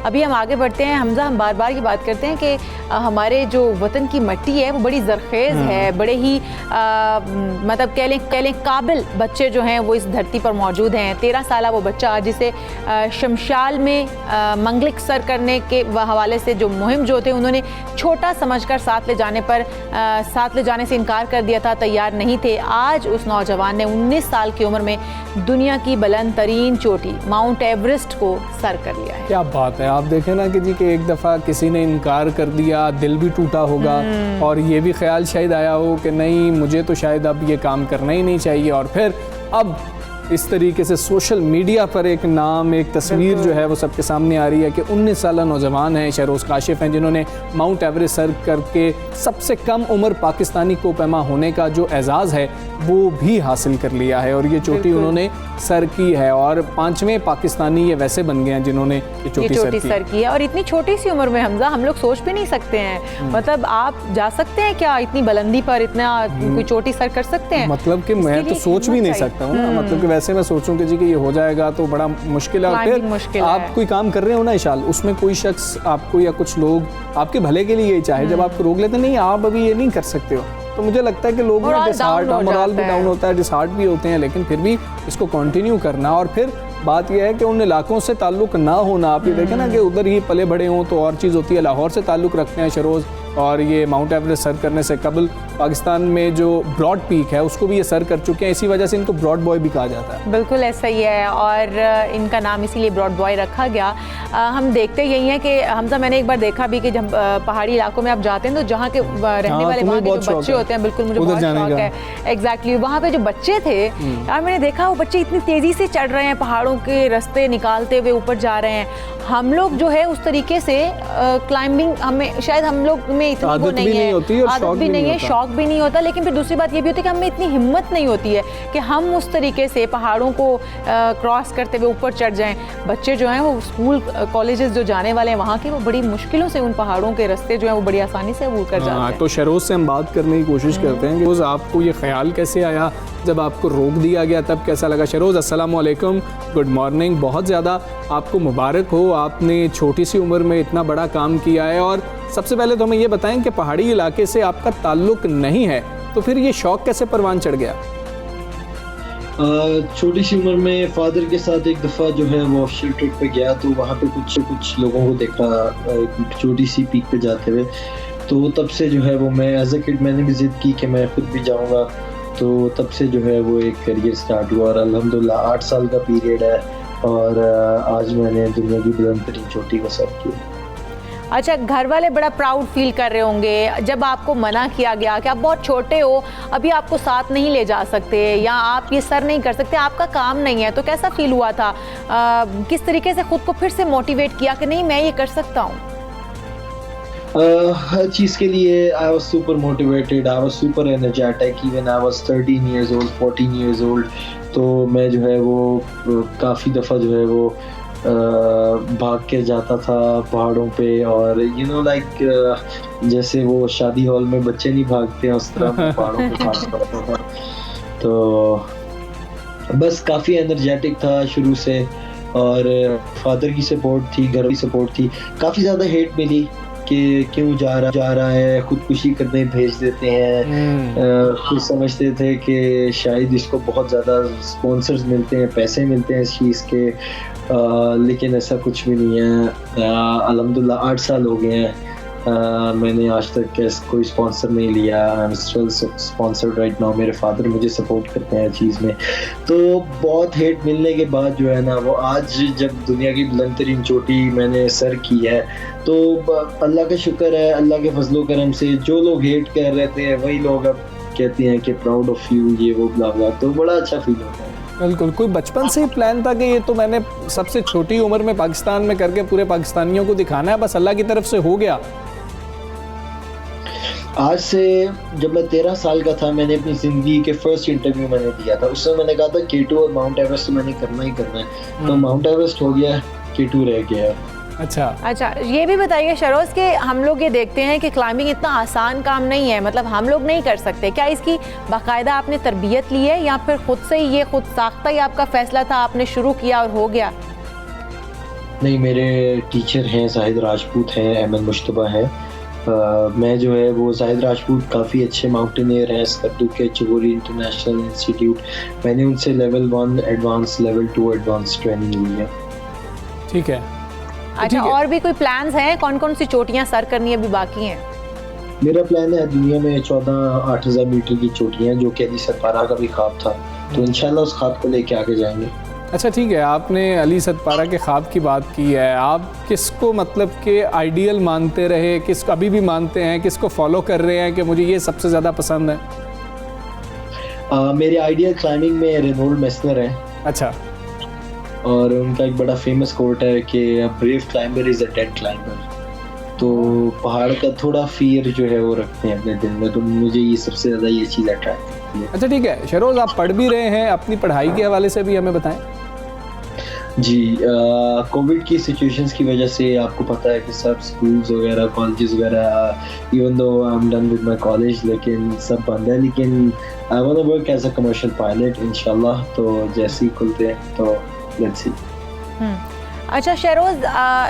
अभी हम आगे बढ़ते हैं हमजा, हम बार बार ये बात करते हैं कि हमारे जो वतन की मिट्टी है वो बड़ी ज़रखेज़ है, बड़े ही मतलब कह लें काबिल बच्चे जो हैं वो इस धरती पर मौजूद हैं। 13 साल वो बच्चा जिसे शमशाल में मंगलिक सर करने के हवाले से जो मुहिम जो थे उन्होंने छोटा समझकर साथ ले जाने से इनकार कर दिया था, तैयार नहीं थे। आज उस नौजवान ने 19 साल की उम्र में दुनिया की बुलंद तरीन चोटी माउंट एवरेस्ट को सर कर लिया है। क्या बात है। आप देखें ना कि जी कि एक दफ़ा किसी ने इनकार कर दिया, दिल भी टूटा होगा और ये भी ख्याल शायद आया हो कि नहीं मुझे तो शायद अब ये काम करना ही नहीं चाहिए, और फिर अब इस तरीके से सोशल मीडिया पर एक नाम, एक तस्वीर जो है वो सबके सामने आ रही है कि 19 साल नौजवान हैं, शहरोज़ काशिफ हैं, जिन्होंने माउंट एवरेस्ट सर करके सबसे कम उम्र पाकिस्तानी कोपैमा होने का जो एजाज़ है वो भी हासिल कर लिया है और ये चोटी उन्होंने सर की है। और 5वें पाकिस्तानी ये वैसे बन गए हैं जिन्होंने ये चोटी सर की है। और इतनी छोटी सी उम्र में हमजा हम लोग सोच भी नहीं सकते हैं, मतलब आप जा सकते हैं क्या इतनी बुलंदी पर, इतना कोई चोटी सर कर सकते हैं? मतलब कि मैं तो सोच भी नहीं सकता हूँ, मतलब कि वैसे मैं सोचूं कि जी कि ये हो जाएगा तो बड़ा मुश्किल है। और फिर आप कोई काम कर रहे हो ना इशाल, उसमें कोई शख्स आपको या कुछ लोग आपके भले के लिए यही चाहे, जब आपको रोक लेते नहीं आप अभी ये नहीं कर सकते हो, तो मुझे लगता है कि लोग मोरल भी डाउन होता है, डिसहार्ट भी होते हैं, लेकिन फिर भी इसको कंटिन्यू करना। और फिर बात यह है कि उन इलाकों से ताल्लुक़ ना होना, आप ये देखें ना कि उधर ही पले बड़े हों तो और चीज़ होती है, लाहौर से ताल्लुक़ रखते हैं शरोज़, और ये माउंट एवरेस्ट सर करने से कबल पाकिस्तान में जो ब्रॉड पीक है उसको भी ये सर कर चुके हैं, इसी वजह से इनको ब्रॉड बॉय भी कहा जाता है। बिल्कुल ऐसा ही है और इनका नाम इसीलिए ब्रॉड बॉय रखा गया। हम देखते यही हैं कि हमजा मैंने एक बार देखा भी कि जब पहाड़ी इलाकों में आप जाते हैं तो जहाँ के रहने वाले वहाँ के जो बच्चे होते हैं, बिल्कुल मुझे बहुत शौक है, एग्जैक्टली वहाँ पे जो बच्चे थे यार मैंने देखा वो बच्चे इतनी तेज़ी से चढ़ रहे हैं, पहाड़ों के रास्ते निकालते हुए ऊपर जा रहे हैं। हम लोग जो है उस तरीके से क्लाइंबिंग हमें शायद हम लोग में इतनी वो नहीं है, आदत भी नहीं है, शौक भी नहीं होता, लेकिन फिर दूसरी बात ये भी होती है कि हमें इतनी हिम्मत नहीं होती है कि हम उस तरीके से पहाड़ों को क्रॉस करते हुए ऊपर चढ़ जाएं। बच्चे जो हैं वो स्कूल कॉलेजेस जो जाने वाले हैं वहाँ के, वो बड़ी मुश्किलों से उन पहाड़ों के रास्ते जो हैं वो बड़ी आसानी से अबूर कर जाते हैं। तो शरोज़ से हम बात करने की कोशिश करते हैं कि आपको ये ख्याल कैसे आया जब आपको रोक दिया गया, तब कैसा लगा? शरोज़ अस्सलाम वालेकुम, गुड मॉर्निंग, बहुत ज़्यादा आपको मुबारक हो, आपने छोटी सी उम्र में इतना बड़ा काम किया है। और सबसे पहले तो हमें ये बताएं कि पहाड़ी इलाके से आपका ताल्लुक़ नहीं है, तो फिर ये शौक़ कैसे परवान चढ़ गया? छोटी सी उम्र में फादर के साथ एक दफ़ा जो है वो ऑफिशियल ट्रिप पे गया, तो वहाँ पे कुछ लोगों को देखा एक छोटी सी पीक पे जाते हुए, तो तब से जो है वो मैं एज अ किड मैंने भी ज़िद की कि मैं खुद भी जाऊँगा, तो तब से जो है वो एक करियर स्टार्ट हुआ और अल्हम्दुलिल्लाह 8 साल का पीरियड है और आज मैंने दुनिया की बुलंद तरीन चोटी को सर किया। अच्छा, घर वाले बड़ा प्राउड फील कर रहे होंगे जब आपको मना किया गया कि आप बहुत छोटे हो, अभी आपको साथ नहीं ले जा सकते या आप ये सर नहीं कर सकते, आपका काम नहीं है, तो कैसा फील हुआ था? किस तरीके से खुद को फिर से मोटिवेट किया कि नहीं मैं ये कर सकता हूँ? हर चीज़ के लिए I was super motivated, I was super energetic, even I was 13 years old, 14 years old, तो मैं जो है वो काफ़ी दफ़ा जो है वो भाग के जाता था पहाड़ों पे, और यू नो लाइक जैसे वो शादी हॉल में बच्चे नहीं भागते हैं उस तरह मैं पहाड़ों पे भाग करता था। तो बस काफ़ी एनर्जेटिक था शुरू से, और फादर की सपोर्ट थी, घर की सपोर्ट थी। काफ़ी ज़्यादा हेट मिली कि क्यों जा रहा है, खुदकुशी करने भेज देते हैं, कुछ समझते थे कि शायद इसको बहुत ज़्यादा स्पॉन्सर्स मिलते हैं, पैसे मिलते हैं इस चीज़ के, लेकिन ऐसा कुछ भी नहीं है। अल्हम्दुलिल्लाह 8 साल हो गए हैं, मैंने आज तक कोई स्पॉन्सर नहीं लिया, I am still sponsored right now, मेरे फादर मुझे सपोर्ट करते हैं चीज़ में। तो बहुत हेट मिलने के बाद जो है ना वो आज जब दुनिया की बुलंद तरीन चोटी मैंने सर की है, तो अल्लाह का शुक्र है, अल्लाह के फजलो करम से जो लोग हेट कर रहे थे वही लोग अब कहते हैं कि प्राउड ऑफ यू, ये वो ब्ला ब्ला, तो बड़ा अच्छा फील होता है। बिल्कुल, कोई बचपन से ही प्लान था कि ये तो मैंने सबसे छोटी उम्र में पाकिस्तान में करके पूरे पाकिस्तानियों को दिखाना है, बस अल्लाह की तरफ से हो गया? आज से जब मैं 13 साल का था, मैंने अपनी ज़िंदगी के फर्स्ट इंटरव्यू मैंने दिया था, उसमें मैंने कहा था K2 और माउंट एवरेस्ट तो मैंने करना ही करना है, तो माउंट एवरेस्ट हो गया, K2 रह गया। अच्छा, ये भी बताइए शरोज़ कि हम लोग ये देखते हैं कि क्लाइंबिंग इतना आसान काम नहीं है, मतलब हम लोग नहीं कर सकते, क्या इसकी बाकायदा आपने तरबियत ली है या फिर खुद से ही ये खुद साख्ता ही आपका फैसला था, आपने शुरू किया और हो गया? नहीं, मेरे टीचर हैं जाहिद राजपूत हैं, अहमद मुश्तबा हैं। मैं जो है वो जाहिद राजपूत काफ़ी अच्छे माउंटेनियर हैं, स्कर्दू के चबोरी इंटरनेशनल इंस्टीट्यूट। मैंने उनसे level 1 advance, level 2 advance training ली है। ठीक है। अच्छा, और भी कोई प्लान्स हैं? कौन कौन सी चोटियां सर करनी अभी बाकी हैं? मेरा प्लान है दुनिया में 14-8,000 मीटर की चोटियां, जो कि अली सतपारा का भी ख्वाब था, तो इंशाल्लाह उस ख्वाब को लेके आगे जाएंगे। अच्छा ठीक है, आपने अली सतपारा के ख्वाब की बात की है। आप किसको मतलब कि आइडियल मानते रहे, किसको अभी भी मानते हैं, किसको फॉलो कर रहे हैं कि मुझे ये सबसे ज़्यादा पसंद है? मेरे आइडियल क्लाइंबिंग में रेनोल्ड मेसनर है। अच्छा। और उनका एक बड़ा फेमस कोट है कि brave climber is a dead climber. तो पहाड़ का थोड़ा फियर जो है वो रखते हैं अपने दिल में, तो मुझे ये सबसे ज़्यादा ये चीज़ अट्रैक्ट करती है। अच्छा ठीक है, शहरोज़ आप पढ़ भी रहे हैं, अपनी पढ़ाई के हवाले से भी हमें बताएं। जी, कोविड की सिचुएशंस की वजह से आपको पता है कि सब स्कूल्स वगैरह, कॉलेजेस वगैरह, even though I am done with my college, लेकिन सब बंद है। लेकिन I want to work as a commercial pilot इंशाल्लाह, तो जैसे ही खुलते हैं तो लेट्स सी। अच्छा शहरोज़,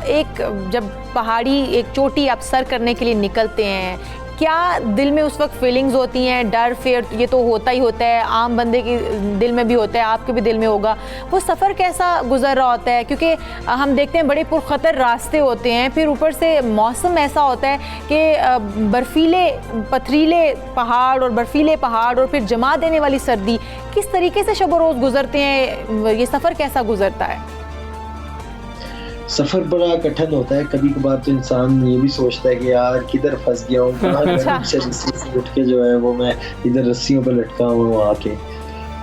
एक जब पहाड़ी एक चोटी आप सर करने के लिए निकलते हैं, क्या दिल में उस वक्त फीलिंग्स होती हैं? डर, फिर ये तो होता ही होता है, आम बंदे के दिल में भी होता है, आपके भी दिल में होगा। वो सफ़र कैसा गुजर रहा होता है? क्योंकि हम देखते हैं बड़े पुरखतर रास्ते होते हैं, फिर ऊपर से मौसम ऐसा होता है कि बर्फीले पथरीले पहाड़ और बर्फीले पहाड़ और फिर जमा देने वाली सर्दी। किस तरीके से शब रोज़ गुजरते हैं? ये सफ़र कैसा गुजरता है? सफ़र बड़ा कठिन होता है। कभी कभार तो इंसान ये भी सोचता है कि यार किधर फंस गया हूँ, रस्सी से उठ के जो है वो मैं इधर रस्सियों पर लटका हुआ आके।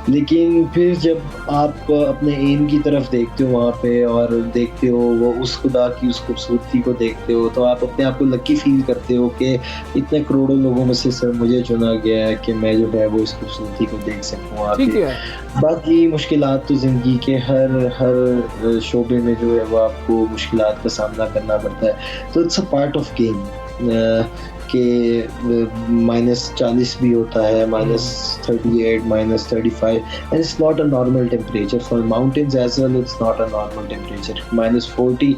लेकिन फिर जब आप अपने एम की तरफ देखते हो वहाँ पे और देखते हो वो उस खुदा की उस खूबसूरती को देखते हो, तो आप अपने आप को लकी फील करते हो कि इतने करोड़ों लोगों में से सर मुझे चुना गया है कि मैं जो है वो इस खूबसूरती को देख सकूँ आके। बाकी मुश्किलात तो ज़िंदगी के हर शोबे में जो है वो आपको मुश्किलात का सामना करना पड़ता है, तो it's a part of game के -40 भी होता है, -38, -35, and it's not a normal temperature for mountains as well. It's not a normal temperature. -40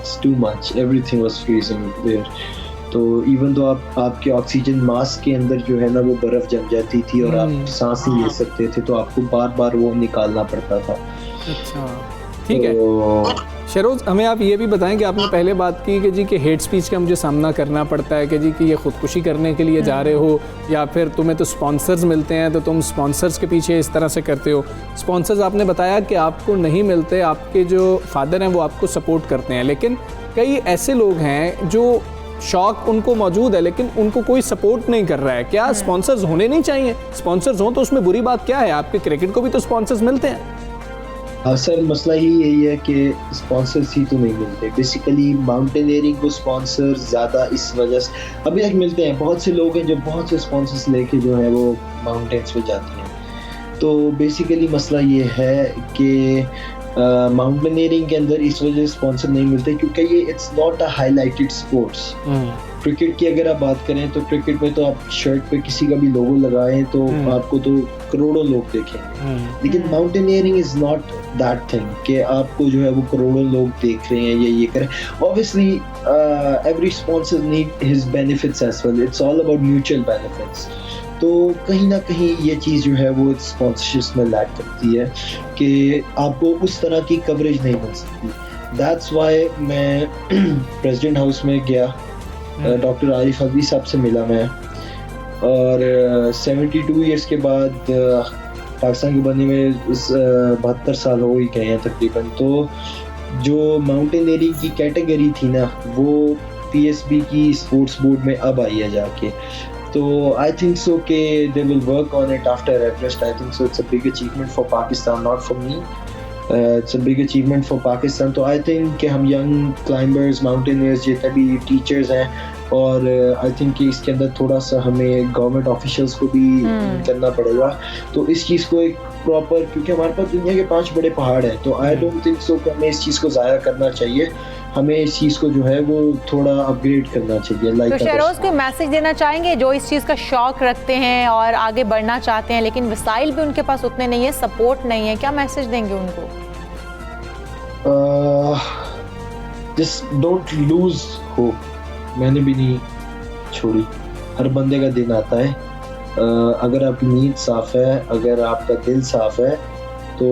is too much. Everything was freezing there. तो इवन तो आपके ऑक्सीजन मास्क के अंदर जो है ना वो बर्फ जम जाती थी और आप सांस नहीं ले सकते थे, तो आपको बार बार वो निकालना पड़ता था। अच्छा ठीक है। शहरोज़, हमें आप ये भी बताएं कि आपने पहले बात की कि जी कि हेट स्पीच का मुझे सामना करना पड़ता है, कि जी कि ये ख़ुदकुशी करने के लिए जा रहे हो, या फिर तुम्हें तो स्पॉन्सर्स मिलते हैं तो तुम स्पॉन्सर्स के पीछे इस तरह से करते हो। स्पॉन्सर्स आपने बताया कि आपको नहीं मिलते, आपके जो फादर हैं वो आपको सपोर्ट करते हैं, लेकिन कई ऐसे लोग हैं जो शौक उनको मौजूद है लेकिन उनको कोई सपोर्ट नहीं कर रहा है। क्या स्पॉन्सर्स होने नहीं चाहिए? स्पॉन्सर्स हों तो उसमें बुरी बात क्या है? आपके क्रिकेट को भी तो स्पॉन्सर्स मिलते हैं। असल मसला ही यही है कि स्पॉन्सर्स ही तो नहीं मिलते। बेसिकली माउंटेनियरिंग को स्पॉन्सर्स ज़्यादा इस वजह से अभी तक मिलते हैं। बहुत से लोग हैं जो बहुत से स्पॉन्सर्स लेके जो है वो माउंटेन्स पे जाते हैं। तो बेसिकली मसला ये है कि माउंटेनियरिंग के अंदर इस वजह से स्पॉन्सर नहीं मिलते क्योंकि ये it's not a highlighted sports. Cricket की अगर आप बात करें तो क्रिकेट में तो आप शर्ट पे किसी का भी लोगो लगाएं तो आपको तो करोड़ों लोग देखेंगे, लेकिन mountaineering is not that thing कि आपको जो है वो करोड़ों लोग देख रहे हैं या ये करें। Obviously every sponsor need his benefits as well, it's all about mutual benefits. तो कहीं ना कहीं ये चीज़ जो है वो स्पॉन्सरशिप में लैक करती है कि आपको उस तरह की कवरेज नहीं मिल सकती। दैट्स वाई मैं प्रेसिडेंट हाउस में गया, डॉक्टर आरिफ हबी साहब से मिला मैं, और 72 ईयर्स के बाद पाकिस्तान के बनने में 72 साल हो ही गए हैं तकरीबन। तो जो माउंटेनियरिंग की कैटेगरी थी ना वो PSB की स्पोर्ट्स बोर्ड में अब आई है जाके। तो आई थिंक सो कि they will work on it after Everest. I think so it's a big achievement for Pakistan, not for me, it's a big achievement for Pakistan. तो आई थिंक कि हम यंग क्लाइंबर्स, माउंटेनियर्स जितने भी teachers हैं, और I think कि इसके अंदर थोड़ा सा हमें गवर्नमेंट ऑफिशियल्स को भी करना पड़ेगा। तो इस चीज़ को एक प्रॉपर, क्योंकि हमारे पास दुनिया के 5 बड़े पहाड़ हैं, तो आई डोंट थिंक सो कि हमें इस चीज़ को ज़ाया करना चाहिए। हमें इस चीज़ को जो है वो थोड़ा अपग्रेड करना चाहिए। तो शहरोज़ को मैसेज देना चाहेंगे जो इस चीज़ का शौक रखते हैं और आगे बढ़ना चाहते हैं लेकिन वसाइल भी उनके पास उतने नहीं है, सपोर्ट नहीं है, क्या मैसेज देंगे उनको? Just don't lose hope. मैंने भी नहीं छोड़ी, हर बंदे का दिन आता है। अगर आपकी नीयत साफ है, अगर आपका दिल साफ है, तो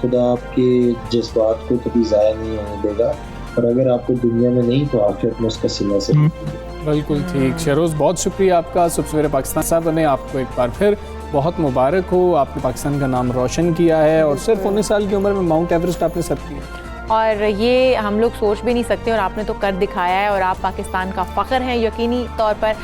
खुदा आपके जज्बात को कभी ज़ाया नहीं होने देगा। और अगर आपको दुनिया में नहीं तो आखिरत में उसका सिला से। बिल्कुल ठीक। शहरोज़, बहुत शुक्रिया आपका। सुबह सवेरे पाकिस्तान साहब ने आपको एक बार फिर बहुत मुबारक हो। आपने पाकिस्तान का नाम रोशन किया है और सिर्फ 19 साल की उम्र में माउंट एवरेस्ट आपने सर किया, और ये हम लोग सोच भी नहीं सकते, और आपने तो कर दिखाया है, और आप पाकिस्तान का फ़ख्र हैं यकीनी तौर पर।